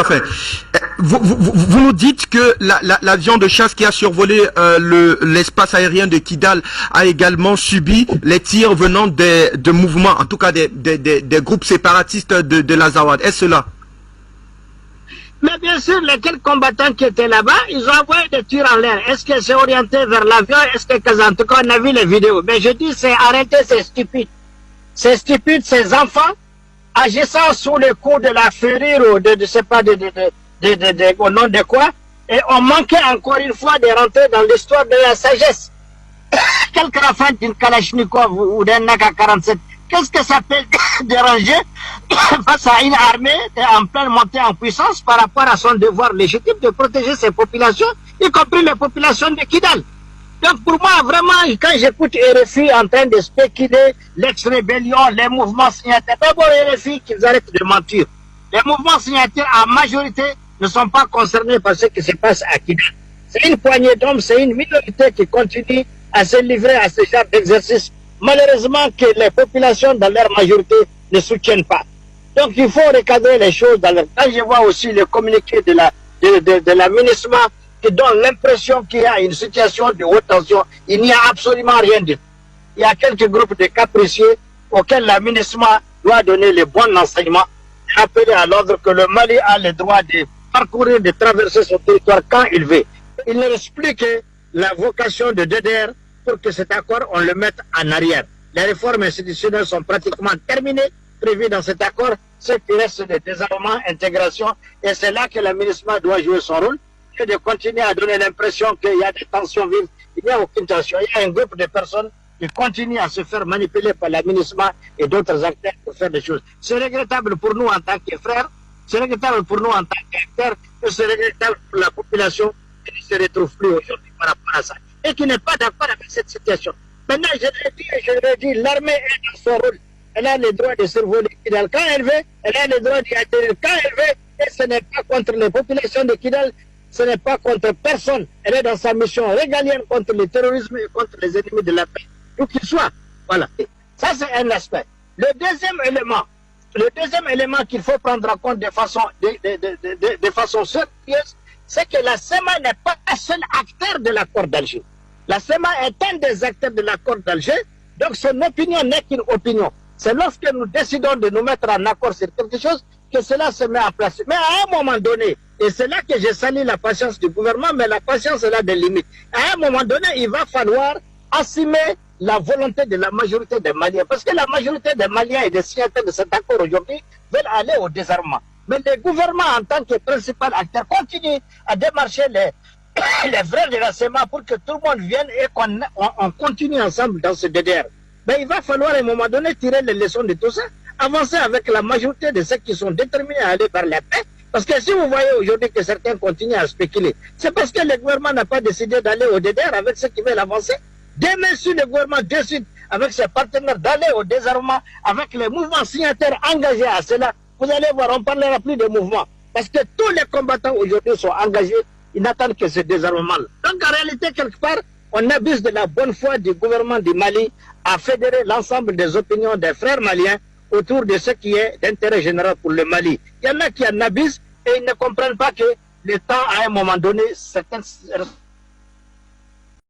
Parfait. Vous nous dites que l'avion de chasse qui a survolé l'espace aérien de Kidal a également subi les tirs venant de mouvements, en tout cas des groupes séparatistes de l'Azawad. Est-ce cela? Mais bien sûr, les quelques combattants qui étaient là-bas, ils ont envoyé des tirs en l'air. Est-ce que c'est orienté vers l'avion? Est-ce que, en tout cas, on a vu les vidéos. Mais je dis, c'est arrêté, c'est stupide. C'est stupide, ces enfants, agissant sous le coup de la fureur ou je sais pas, au nom de quoi, et on manquait encore une fois de rentrer dans l'histoire de la sagesse. Quelque rafale d'une Kalachnikov ou d'un AK-47, qu'est-ce que ça peut déranger face à une armée en pleine montée en puissance par rapport à son devoir légitime de protéger ses populations, y compris les populations de Kidal? Donc pour moi, vraiment, quand j'écoute RFI en train de spéculer l'ex-rébellion, les mouvements signataires, d'abord RFI qu'ils arrêtent de mentir. Les mouvements signataires en majorité ne sont pas concernés par ce qui se passe à Kidal. C'est une poignée d'hommes, c'est une minorité qui continue à se livrer à ce genre d'exercice. Malheureusement que les populations dans leur majorité ne soutiennent pas. Donc il faut recadrer les choses dans leur... Quand je vois aussi le communiqué de la MINUSMA qui donne l'impression qu'il y a une situation de haute tension, il n'y a absolument rien de tout. Il y a quelques groupes de capricieux auxquels la MINUSMA doit donner les bons enseignements, rappeler à l'ordre que le Mali a le droit de parcourir, de traverser son territoire quand il veut. Il ne reste plus que la vocation de DDR pour que cet accord, on le mette en arrière. Les réformes institutionnelles sont pratiquement terminées, prévues dans cet accord. Ce qui reste de désarmement, intégration, et c'est là que la MINUSMA doit jouer son rôle, et de continuer à donner l'impression qu'il y a des tensions vives. Il n'y a aucune tension. Il y a un groupe de personnes qui continuent à se faire manipuler par la MINUSMA et d'autres acteurs pour faire des choses. C'est regrettable pour nous en tant que frères, c'est regrettable pour nous en tant qu'acteurs, et c'est regrettable pour la population qui ne se retrouve plus aujourd'hui par rapport à ça, et qui n'est pas d'accord avec cette situation. Maintenant, je l'ai dit, l'armée est dans son rôle. Elle a le droit de survoler Kidal quand elle veut, elle a le droit d'y atterrir quand elle veut, et ce n'est pas contre les populations de Kidal, ce n'est pas contre personne. Elle est dans sa mission régalienne contre le terrorisme et contre les ennemis de la paix, où qu'ils soient. Voilà. Ça, c'est un aspect. Le deuxième élément qu'il faut prendre en compte de façon sérieuse, c'est que la SEMA n'est pas un seul acteur de l'accord d'Alger. La SEMA est un des acteurs de l'accord d'Alger, donc son opinion n'est qu'une opinion. C'est lorsque nous décidons de nous mettre en accord sur quelque chose que cela se met en place. Mais à un moment donné, et c'est là que je salue la patience du gouvernement, mais la patience elle a des limites. À un moment donné, il va falloir assumer la volonté de la majorité des Maliens. Parce que la majorité des Maliens et des signataires de cet accord aujourd'hui veulent aller au désarmement. Mais le gouvernement, en tant que principal acteur, continue à démarcher les frères de la SEMA pour que tout le monde vienne et qu'on continue ensemble dans ce DDR. Mais il va falloir à un moment donné tirer les leçons de tout ça, avancer avec la majorité de ceux qui sont déterminés à aller vers la paix. Parce que si vous voyez aujourd'hui que certains continuent à spéculer, c'est parce que le gouvernement n'a pas décidé d'aller au DDR avec ceux qui veulent avancer. Demain, si le gouvernement décide avec ses partenaires d'aller au désarmement, avec les mouvements signataires engagés à cela, vous allez voir, on ne parlera plus de mouvement. Parce que tous les combattants aujourd'hui sont engagés, ils n'attendent que ce désarmement. Donc en réalité, quelque part, on abuse de la bonne foi du gouvernement du Mali à fédérer l'ensemble des opinions des frères maliens autour de ce qui est d'intérêt général pour le Mali. Il y en a qui en abusent et ils ne comprennent pas que le temps, à un moment donné, certaines